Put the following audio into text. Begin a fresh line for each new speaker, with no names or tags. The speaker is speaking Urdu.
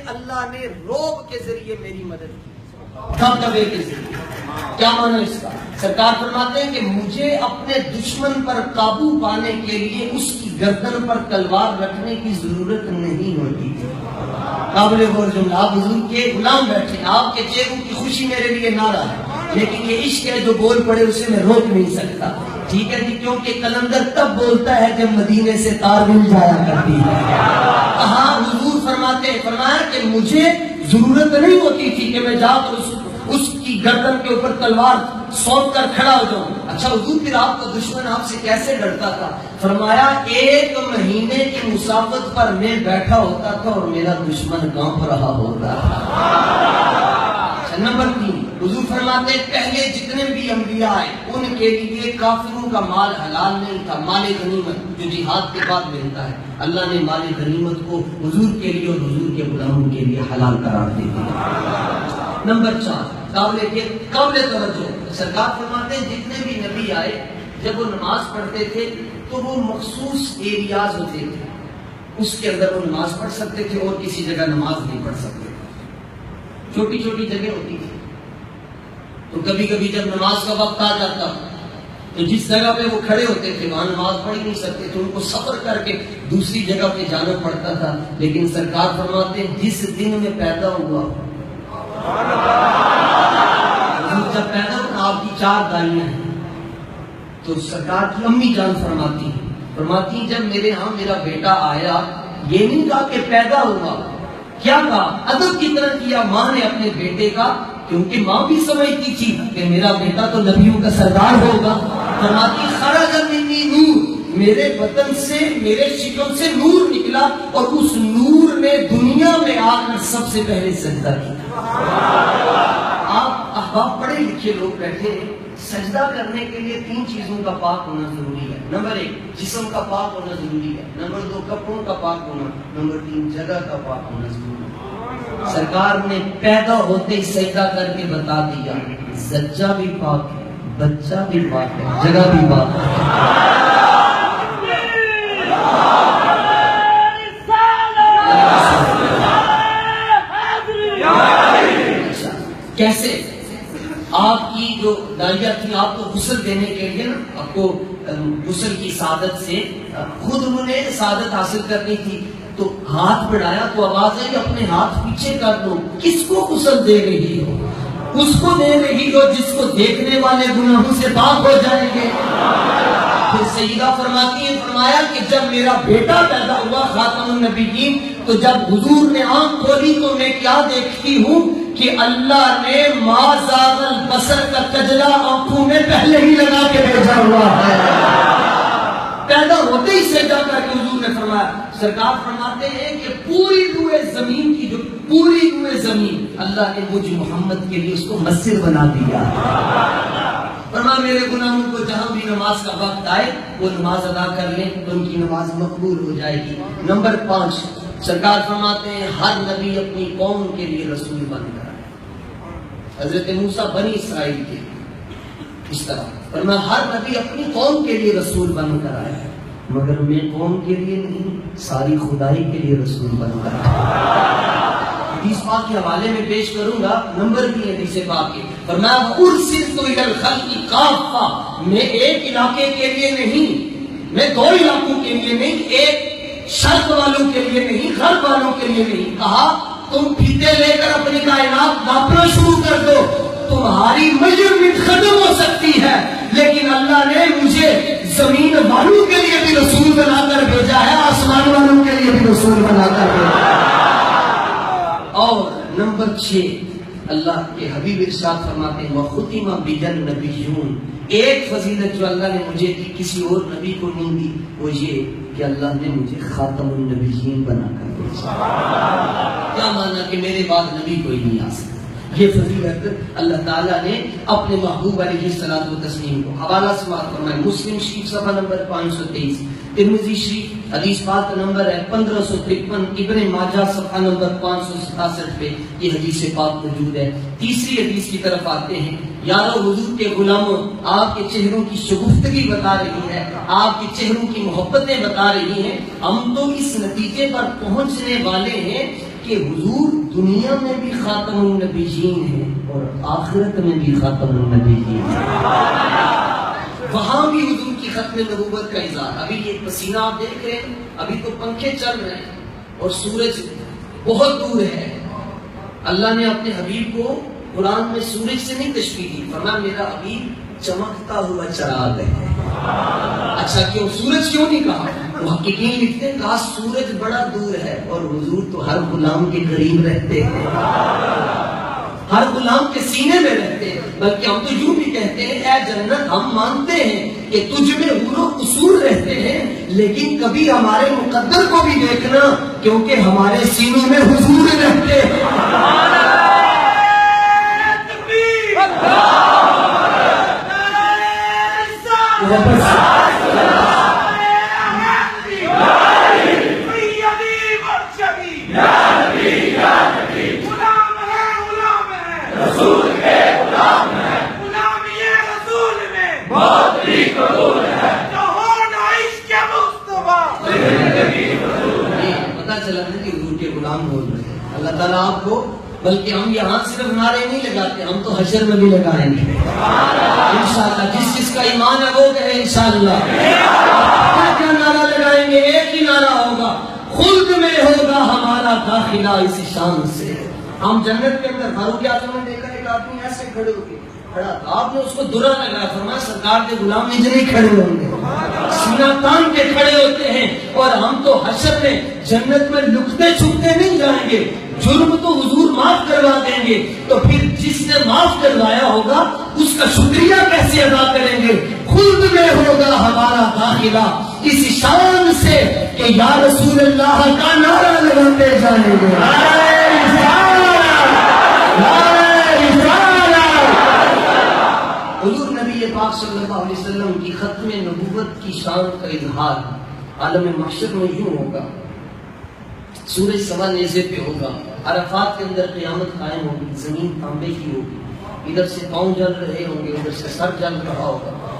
اللہ نے روب کے ذریعے میری مدد کی،
دبدبے کے ذریعے. کیا معنی اس کا؟ سرکار فرماتے ہیں کہ مجھے اپنے دشمن پر قابو پانے کے لیے اس کی گردن پر تلوار رکھنے کی ضرورت نہیں ہوتی تھی. قابل غور جملہ. آپ حضور کے غلام بیٹھے، آپ کے چہروں کی خوشی میرے لیے نعرہ ہے، لیکن یہ عشق ہے جو بول پڑے اسے میں روک نہیں سکتا. ٹھیک ہے جی، کیونکہ قلندر تب بولتا ہے جب مدینے سے تار مل جایا کرتی ہے. کہاں حضور فرماتے ہیں، فرمایا کہ مجھے ضرورت نہیں ہوتی تھی کہ میں جا کر اس کی گردن کے اوپر تلوار سونپ کر کھڑا ہو جاؤں. اچھا حضور پھر آپ کا دشمن آپ سے کیسے ڈرتا تھا؟ فرمایا 1 مہینے کی مسافت پر میں بیٹھا ہوتا تھا اور میرا دشمن کانپ رہا ہوتا تھا. نمبر 3، حضور فرماتے ہیں پہلے جتنے بھی انبیاء آئے ان کے لیے کافروں کا مال حلال نہیں تھا. مال غنیمت جو جہاد کے بعد ملتا ہے، اللہ نے مال غنیمت کو حضور کے لیے اور حضور کے غلاموں کے لیے حلال قرار دے دیا. نمبر 4، قابل توجہ. سرکار فرماتے ہیں جتنے بھی نبی آئے جب وہ نماز پڑھتے تھے تو وہ مخصوص ایریاز ہوتے تھے، اس کے اندر وہ نماز پڑھ سکتے تھے اور کسی جگہ نماز نہیں پڑھ سکتے. چھوٹی چھوٹی جگہ ہوتی تھی. تو کبھی کبھی جب نماز کا وقت آ جاتا تو جس جگہ پہ وہ کھڑے ہوتے تھے وہاں نماز پڑھ نہیں سکتے تھے، ان کو سفر کر کے دوسری جگہ پہ جانا پڑتا تھا. لیکن سرکار فرماتے ہیں جس دن میں پیدا ہوا، جب پیدا ہوا آپ کی 4 دائیاں ہیں، تو سرکار کی امی جان فرماتی ہیں جب میرے ہاں میرا بیٹا آیا، یہ نہیں کہا کہ پیدا ہوا، کیا کہا؟ ادب کی طرح کیا ماں نے اپنے بیٹے کا، کیونکہ ماں بھی سمجھتی تھی کہ میرا بیٹا تو نبیوں کا سردار ہوگا. فرماتی خرج منی نور، میرے بدن سے میرے شکم سے نور نکلا اور اس نور نے دنیا میں آ کر سب سے پہلے سجدہ کیا. آپ احباب پڑھے لکھے لوگ بیٹھے ہیں، سجدہ کرنے کے لیے 3 چیزوں کا پاک ہونا ضروری ہے. نمبر 1 جسم کا پاک ہونا ضروری ہے. نمبر 2 کپڑوں کا پاک ہونا. نمبر 3 جگہ کا پاک ہونا ضروری ہے. سرکار نے پیدا ہوتے ہی سجدہ کر کے بتا دیا زچہ بھی پاک ہے، بچہ بھی پاک ہے، جگہ بھی پاک ہے. کیسے؟ آپ کی جو دائیاں تھی آپ کو غسل دینے کے لیے نا، آپ کو غسل کی سعادت سے خود انہوں نے سعادت حاصل کرنی تھی، تو ہاتھ بڑھایا تو آواز آئی اپنے ہاتھ پیچھے کر دو. کس کو غسل دے رہی ہو؟ اس کو دے رہی ہو جس کو دیکھنے والے گناہوں سے پاک ہو جائیں گے. پھر سیدہ فرماتی ہیں، فرمایا کہ جب میرا بیٹا پیدا ہوا خاتم النبیین، تو جب حضور نے آنکھ کھولی تو میں کیا دیکھتی ہوں کہ اللہ نے ما زاغ البصر کا کجلا آنکھوں میں پہلے ہی لگا کے بھیجا ہوا ہے. پیدا ہوتے ہی سجدہ کر کے حضور نے فرمایا. سرکار فرماتے ہیں کہ پوری روئے زمین کی جو پوری روئے زمین اللہ نے مجھ محمد کے لیے اس کو مسجد بنا دیا. فرمایا میرے گناہوں کو جہاں بھی نماز کا وقت آئے وہ نماز ادا کر لیں تو ان کی نماز مقبول ہو جائے گی. نمبر 5 سرکار فرماتے ہیں ہر نبی اپنی قوم کے لیے رسول بن کر آئے. حضرت موسیٰ بنی اسرائیل کے اس طرح فرمایا ہر نبی اپنی قوم کے لیے رسول بن کر آیا ہے، مگر میں قوم کے لیے نہیں ساری خدائی کے لیے رسول بن کر آیا. حدیث پاک کے حوالے میں پیش کروں گا، نمبر بھی حدیث پاک کے. فرمایا ارسلت الی الخلق کافہ، میں ایک علاقے کے لیے نہیں، میں 2 علاقوں کے لیے نہیں، ایک شرق والوں کے لیے نہیں، غرب والوں کے لیے نہیں. کہا تم پھیتے لے کر اپنی کائنات ناپنا شروع کر دو، تمہاری میجرمنٹ ختم ہو سکتی ہے، لیکن اللہ نے مجھے زمین والوں کے لیے بھی رسول بنا کر بھیجا ہے، آسمان والوں کے لیے بھی رسول بنا کر بھیجا ہے. اور نمبر 6 اللہ کے حبیب ارشاد فرماتے ہیں وَخُتِمَ بِالنَّبِيُّونَ، ایک فضیلت جو اللہ نے مجھے دی کسی اور نبی کو نہیں دی، وہ یہ کہ اللہ نے مجھے خاتم النبیین بنا کر بھیجا. کیا مانا کہ میرے بعد نبی کوئی نہیں آ سکتا. یہ فضیلت اللہ تعالیٰ نے اپنے محبوب علیہ الصلوۃ والتسلیم کو. حوالہ سماعت فرمائیں مسلم شریف صفحہ نمبر 523، ترمذی شریف حدیث پاک نمبر ہے 1553، ابن ماجہ صفحہ نمبر 567 پہ یہ حدیث پاک موجود ہے. تیسری حدیث کی طرف آتے ہیں. یارو حضور کے غلاموں، آپ کے چہروں کی شگفتگی بتا رہی ہے، آپ کے چہروں کی محبتیں بتا رہی ہیں. ہم تو اس نتیجے پر پہنچنے والے ہیں کہ کہ حضور دنیا میں بھی خاتم النبیین ہیں اور آخرت میں بھی خاتم النبیین ہیں. وہاں بھی حضور کی ختم نبوت کا اظہار. ابھی یہ پسینہ آپ دیکھ رہے ہیں, ابھی تو پنکھے چل رہے ہیں اور سورج بہت دور ہے. اللہ نے اپنے حبیب کو قرآن میں سورج سے نہیں تشبیہ دی, فرمایا میرا حبیب چمکتا ہوا چراغ ہے. اچھا کیوں سورج کیوں نہیں کہا؟ محققین لکھتے ہیں کہا سورج بڑا دور ہے اور حضور تو ہر غلام کے قریب رہتے ہیں, ہر غلام کے سینے میں رہتے ہیں. بلکہ ہم تو یوں بھی کہتے ہیں اے جنت ہم مانتے ہیں کہ تجھ میں حور و قصور رہتے ہیں, لیکن کبھی ہمارے مقدر کو بھی دیکھنا کیونکہ ہمارے سینوں میں حضور رہتے ہیں. پتا چلا کہ حضور کے غلام بول رہے ہیں. اللہ تعالیٰ آپ کو, بلکہ ہم یہاں صرف نعرے نہیں لگاتے, ہم تو حشر میں بھی لگائیں گے انشاءاللہ. جس کا ایمان ہے وہ کہے انشاءاللہ. کیا نعرہ لگائیں گے؟ ایک ہی نعرہ ہوگا, خلد میں ہوگا ہمارا داخلہ اس شان سے. ہم جنت کے اندر فاروق اعظم نے دیکھا ایک آدمی ایسے کھڑے ہو کے کھڑا, آپ نے اس کو درا لگایا, فرمایا سرکار کے غلام نجر نہیں کھڑے ہوں گے, سینہ تان کے کھڑے ہوتے ہیں. اور ہم تو حشر میں جنت میں لکتے چھپتے نہیں جائیں گے, جرم تو حضور معاف کروا دیں گے. تو پھر جس نے معاف کروایا ہوگا اس کا شکریہ کیسے ادا کریں گے؟ خلد میں ہوگا ہمارا داخلہ اس شان سے کہ یا رسول اللہ کا نعرہ لگاتے جائیں گے. حضور نبی پاک صلی اللہ علیہ وسلم کی ختم نبوت کی شان کا اظہار عالم محشر میں یوں ہوگا. سورج سوا نیزے پہ ہوگا, عرفات کے اندر قیامت قائم ہوگی, زمین تانبے کی ہوگی, ادھر سے پاؤں جل رہے ہوں گے, ادھر سے سر جل رہا ہوگا.